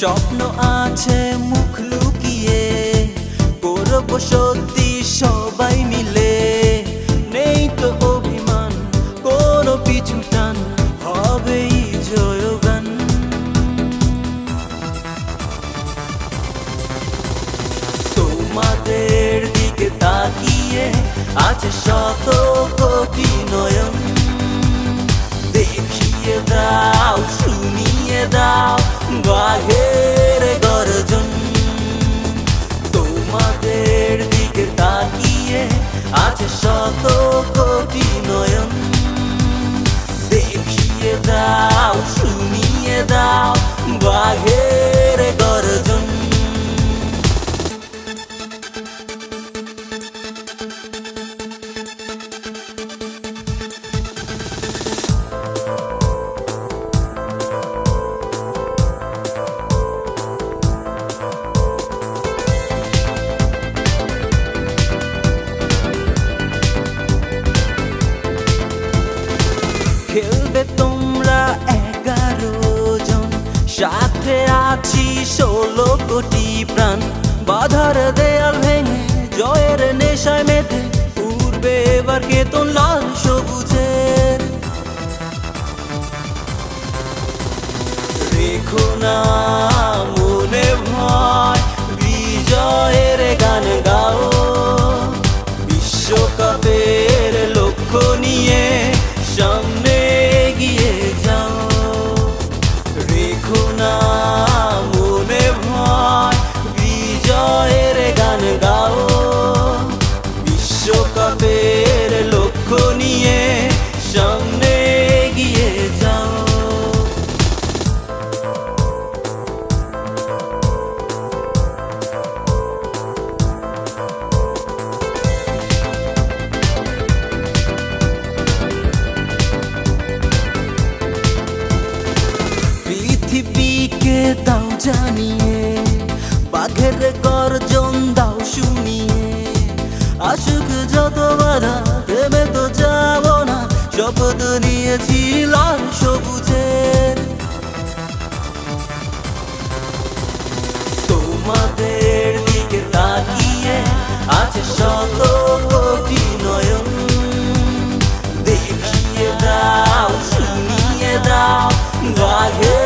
স্বপ্ন আছে মুখ লুকিয়ে করব সত্যি সবাই মিলে নেই তো অভিমান কোনো পিছু টান হবেই জয়গান তোমাদের দিকে তাকিয়ে আছে শত কোটি নয়ন দেখিয়ে দাও শুনিয়ে দাও বাঘের গর্জন তোমাদের দিকে তাকিয়ে আছে শত কোটি নয়ন দেখিয়ে দাও শুনিয়ে দাও বাঘের গর্জন খেলবে তোমরা 11 জন সাথে আছি 16 কোটি প্রাণ বাধার দেয়াল ভেঙে জয়ের নেশায় মেতে উড়বে এবার কেতন লাল সবুজের রেখো না মনে ভয় বিজয়ের গান গাও বিশ্বকাপের লক্ষ্য নিয়ে সামনে এগিয়ে যাও রেখো না মনে ভয় বিজয়ের গান গাও বিশ্বকাপের লক্ষ্য নিয়ে সামনে এগিয়ে যাও পৃথিবীকে দাও জানিয়ে বাঘের গর্জন দাও শুনিয়ে আসুক যত বাধা দেবে তো যাব না শপথ নিয়েছি লাল সবুজের তোমাদের দিকে তাকিয়ে আছে শত কোটি নয়ন দেখিয়ে দাও শুনিয়ে দাও বাঘের